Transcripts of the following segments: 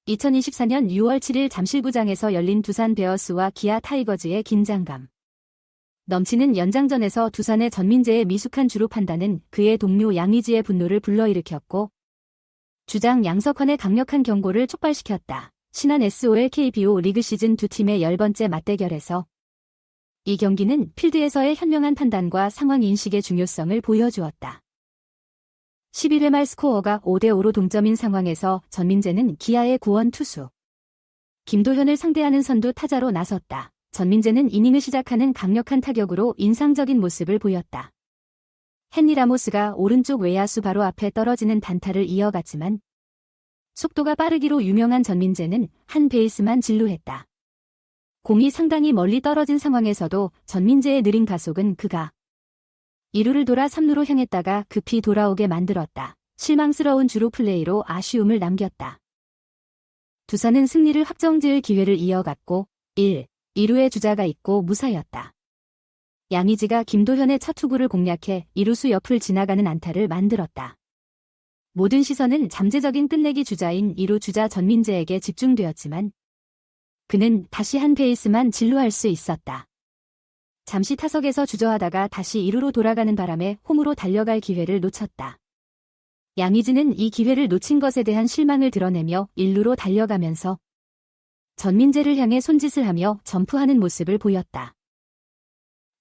2024년 6월 7일 잠실구장에서 열린 두산 베어스와 기아 타이거즈의 긴장감 넘치는 연장전에서 두산의 전민재의 미숙한 주루 판단은 그의 동료 양의지의 분노를 불러일으켰고 주장 양석환의 강력한 경고를 촉발시켰다. 신한 SOL KBO 리그 시즌 두 팀의 10번째 맞대결에서 이 경기는 필드에서의 현명한 판단과 상황 인식의 중요성을 보여주었다. 11회 말 스코어가 5대5로 동점인 상황에서 전민재는 기아의 구원 투수 김도현을 상대하는 선두 타자로 나섰다. 전민재는 이닝을 시작하는 강력한 타격으로 인상적인 모습을 보였다. 헨리 라모스가 오른쪽 외야수 바로 앞에 떨어지는 단타를 이어갔지만 속도가 빠르기로 유명한 전민재는 한 베이스만 진루했다. 공이 상당히 멀리 떨어진 상황에서도 전민재의 느린 가속은 그가 2루를 돌아 3루로 향했다가 급히 돌아오게 만들었다. 실망스러운 주루 플레이로 아쉬움을 남겼다. 두산은 승리를 확정지을 기회를 이어갔고 1, 2루에 주자가 있고 무사였다. 양의지가 김도현의 첫 투구를 공략해 2루수 옆을 지나가는 안타를 만들었다. 모든 시선은 잠재적인 끝내기 주자인 2루 주자 전민재에게 집중되었지만 그는 다시 한 베이스만 진루할 수 있었다. 잠시 타석에서 주저하다가 다시 2루로 돌아가는 바람에 홈으로 달려갈 기회를 놓쳤다. 양의지는 이 기회를 놓친 것에 대한 실망을 드러내며 1루로 달려가면서 전민재를 향해 손짓을 하며 점프하는 모습을 보였다.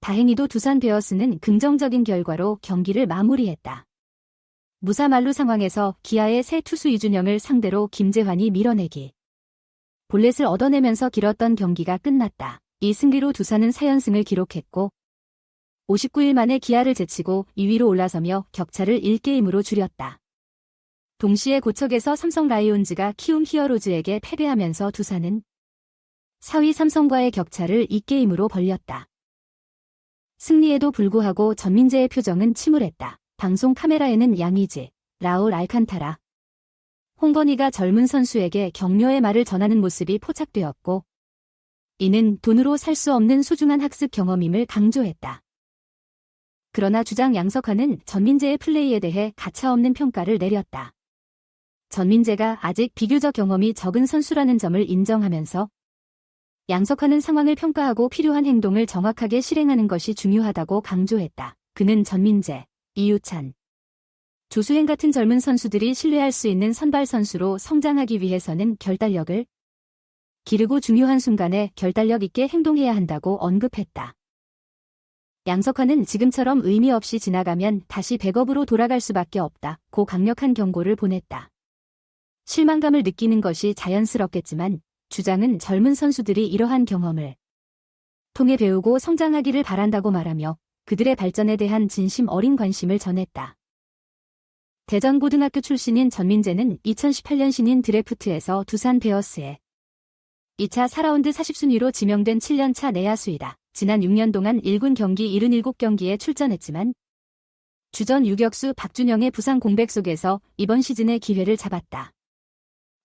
다행히도 두산 베어스는 긍정적인 결과로 경기를 마무리했다. 무사 만루 상황에서 기아의 새 투수 이준영을 상대로 김재환이 밀어내기 볼넷을 얻어내면서 길었던 경기가 끝났다. 이 승리로 두산은 4연승을 기록했고 59일 만에 기아를 제치고 2위로 올라서며 격차를 1게임으로 줄였다. 동시에 고척에서 삼성 라이온즈가 키움 히어로즈에게 패배하면서 두산은 4위 삼성과의 격차를 2게임으로 벌렸다. 승리에도 불구하고 전민재의 표정은 침울했다. 방송 카메라에는 양의지, 라울 알칸타라, 홍건희가 젊은 선수에게 격려의 말을 전하는 모습이 포착되었고 이는 돈으로 살 수 없는 소중한 학습 경험임을 강조했다. 그러나 주장 양석환은 전민재의 플레이에 대해 가차없는 평가를 내렸다. 전민재가 아직 비교적 경험이 적은 선수라는 점을 인정하면서 양석환은 상황을 평가하고 필요한 행동을 정확하게 실행하는 것이 중요하다고 강조했다. 그는 전민재, 이유찬, 조수행 같은 젊은 선수들이 신뢰할 수 있는 선발 선수로 성장하기 위해서는 결단력을 기르고 중요한 순간에 결단력 있게 행동해야 한다고 언급했다. 양석환은 지금처럼 의미 없이 지나가면 다시 백업으로 돌아갈 수밖에 없다고 강력한 경고를 보냈다. 실망감을 느끼는 것이 자연스럽겠지만 주장은 젊은 선수들이 이러한 경험을 통해 배우고 성장하기를 바란다고 말하며 그들의 발전에 대한 진심 어린 관심을 전했다. 대전고등학교 출신인 전민재는 2018년 신인 드래프트에서 두산 베어스에 2차 4라운드 40순위로 지명된 7년차 내야수이다. 지난 6년 동안 1군 경기 77경기에 출전했지만 주전 유격수 박준영의 부상 공백 속에서 이번 시즌의 기회를 잡았다.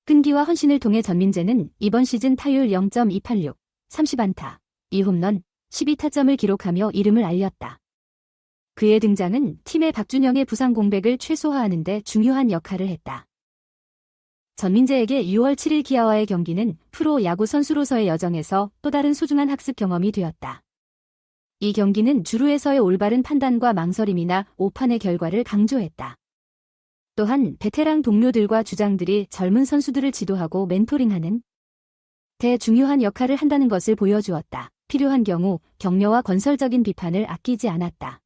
끈기와 헌신을 통해 전민재는 이번 시즌 타율 0.286, 30안타, 2홈런, 12타점을 기록하며 이름을 알렸다. 그의 등장은 팀의 박준영의 부상 공백을 최소화하는 데 중요한 역할을 했다. 전민재에게 6월 7일 기아와의 경기는 프로 야구 선수로서의 여정에서 또 다른 소중한 학습 경험이 되었다. 이 경기는 주루에서의 올바른 판단과 망설임이나 오판의 결과를 강조했다. 또한 베테랑 동료들과 주장들이 젊은 선수들을 지도하고 멘토링하는 데 중요한 역할을 한다는 것을 보여주었다. 필요한 경우 격려와 건설적인 비판을 아끼지 않았다.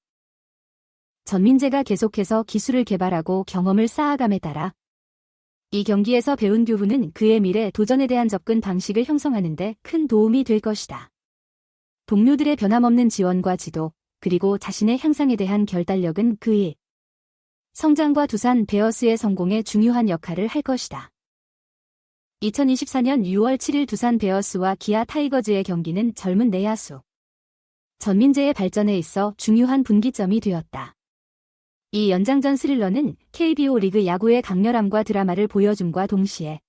전민재가 계속해서 기술을 개발하고 경험을 쌓아감에 따라 이 경기에서 배운 교훈은 그의 미래 도전에 대한 접근 방식을 형성하는 데 큰 도움이 될 것이다. 동료들의 변함없는 지원과 지도, 그리고 자신의 향상에 대한 결단력은 그의 성장과 두산 베어스의 성공에 중요한 역할을 할 것이다. 2024년 6월 7일 두산 베어스와 기아 타이거즈의 경기는 젊은 내야수 전민재의 발전에 있어 중요한 분기점이 되었다. 이 연장전 스릴러는 KBO 리그 야구의 강렬함과 드라마를 보여줌과 동시에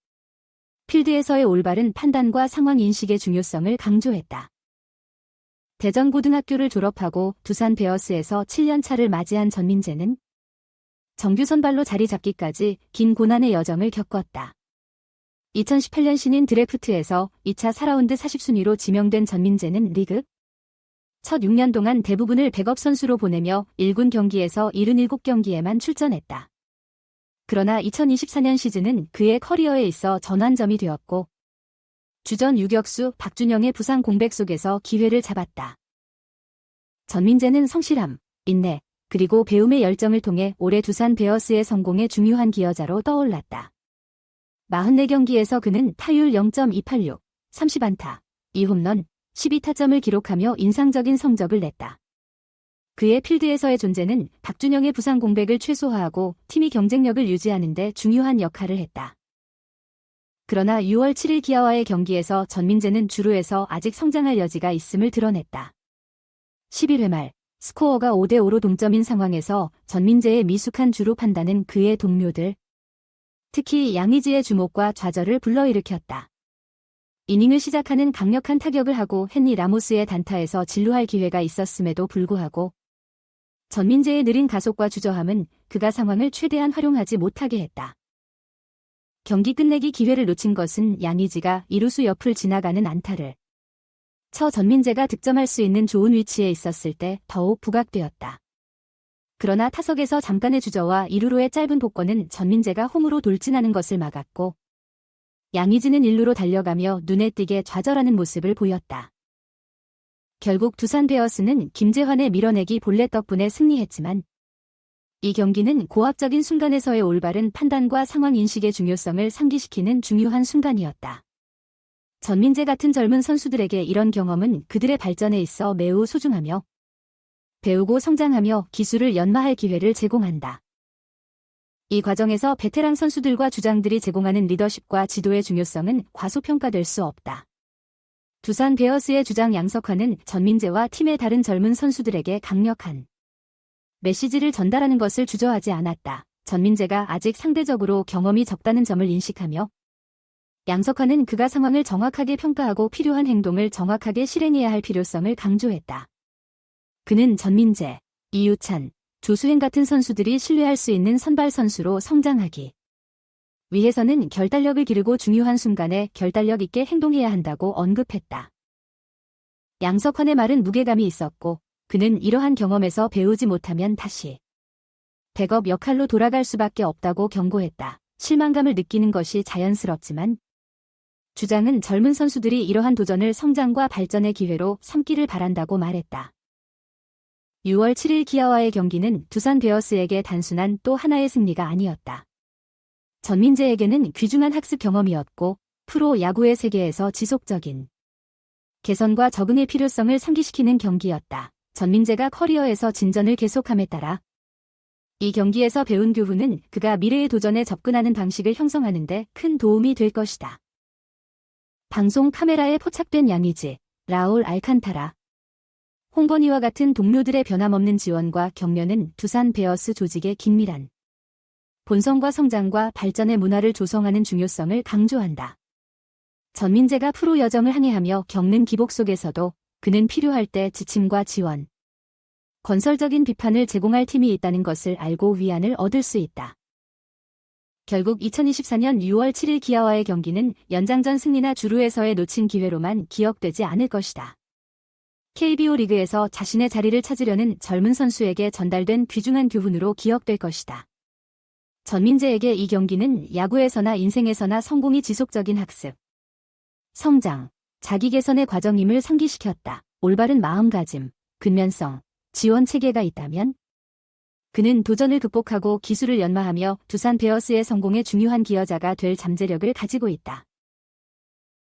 필드에서의 올바른 판단과 상황 인식의 중요성을 강조했다. 대전고등학교를 졸업하고 두산 베어스에서 7년차를 맞이한 전민재는 정규 선발로 자리 잡기까지 긴 고난의 여정을 겪었다. 2018년 신인 드래프트에서 2차 4라운드 40순위로 지명된 전민재는 리그 첫 6년 동안 대부분을 백업 선수로 보내며 1군 경기에서 77경기에만 출전했다. 그러나 2024년 시즌은 그의 커리어에 있어 전환점이 되었고 주전 유격수 박준영의 부상 공백 속에서 기회를 잡았다. 전민재는 성실함, 인내, 그리고 배움의 열정을 통해 올해 두산 베어스의 성공에 중요한 기여자로 떠올랐다. 44경기에서 그는 타율 0.286, 30안타, 2홈런, 12타점을 기록하며 인상적인 성적을 냈다. 그의 필드에서의 존재는 박준영의 부상 공백을 최소화하고 팀의 경쟁력을 유지하는 데 중요한 역할을 했다. 그러나 6월 7일 기아와의 경기에서 전민재는 주루에서 아직 성장할 여지가 있음을 드러냈다. 11회 말 스코어가 5대5로 동점인 상황에서 전민재의 미숙한 주루 판단은 그의 동료들, 특히 양의지의 주목과 좌절을 불러일으켰다. 이닝을 시작하는 강력한 타격을 하고 헨리 라모스의 단타에서 진루할 기회가 있었음에도 불구하고 전민재의 느린 가속과 주저함은 그가 상황을 최대한 활용하지 못하게 했다. 경기 끝내기 기회를 놓친 것은 양의지가 이루수 옆을 지나가는 안타를 쳐 전민재가 득점할 수 있는 좋은 위치에 있었을 때 더욱 부각되었다. 그러나 타석에서 잠깐의 주저와 2루로의 짧은 복권은 전민재가 홈으로 돌진하는 것을 막았고 양의지는 1루로 달려가며 눈에 띄게 좌절하는 모습을 보였다. 결국 두산 베어스는 김재환의 밀어내기 볼넷 덕분에 승리했지만 이 경기는 고압적인 순간에서의 올바른 판단과 상황 인식의 중요성을 상기시키는 중요한 순간이었다. 전민재 같은 젊은 선수들에게 이런 경험은 그들의 발전에 있어 매우 소중하며 배우고 성장하며 기술을 연마할 기회를 제공한다. 이 과정에서 베테랑 선수들과 주장들이 제공하는 리더십과 지도의 중요성은 과소평가될 수 없다. 두산 베어스의 주장 양석환은 전민재와 팀의 다른 젊은 선수들에게 강력한 메시지를 전달하는 것을 주저하지 않았다. 전민재가 아직 상대적으로 경험이 적다는 점을 인식하며 양석환은 그가 상황을 정확하게 평가하고 필요한 행동을 정확하게 실행해야 할 필요성을 강조했다. 그는 전민재, 이유찬, 조수행 같은 선수들이 신뢰할 수 있는 선발 선수로 성장하기 위해서는 결단력을 기르고 중요한 순간에 결단력 있게 행동해야 한다고 언급했다. 양석환의 말은 무게감이 있었고 그는 이러한 경험에서 배우지 못하면 다시 백업 역할로 돌아갈 수밖에 없다고 경고했다. 실망감을 느끼는 것이 자연스럽지만 주장은 젊은 선수들이 이러한 도전을 성장과 발전의 기회로 삼기를 바란다고 말했다. 6월 7일 기아와의 경기는 두산 베어스에게 단순한 또 하나의 승리가 아니었다. 전민재에게는 귀중한 학습 경험이었고 프로 야구의 세계에서 지속적인 개선과 적응의 필요성을 상기시키는 경기였다. 전민재가 커리어에서 진전을 계속함에 따라 이 경기에서 배운 교훈은 그가 미래의 도전에 접근하는 방식을 형성하는 데 큰 도움이 될 것이다. 방송 카메라에 포착된 양의지, 라울 알칸타라, 홍건희와 같은 동료들의 변함없는 지원과 격려는 두산 베어스 조직의 긴밀한 본성과 성장과 발전의 문화를 조성하는 중요성을 강조한다. 전민재가 프로 여정을 항해하며 겪는 기복 속에서도 그는 필요할 때 지침과 지원, 건설적인 비판을 제공할 팀이 있다는 것을 알고 위안을 얻을 수 있다. 결국 2024년 6월 7일 기아와의 경기는 연장전 승리나 주루에서의 놓친 기회로만 기억되지 않을 것이다. KBO 리그에서 자신의 자리를 찾으려는 젊은 선수에게 전달된 귀중한 교훈으로 기억될 것이다. 전민재에게 이 경기는 야구에서나 인생에서나 성공이 지속적인 학습, 성장, 자기 개선의 과정임을 상기시켰다. 올바른 마음가짐, 근면성, 지원 체계가 있다면 그는 도전을 극복하고 기술을 연마하며 두산 베어스의 성공에 중요한 기여자가 될 잠재력을 가지고 있다.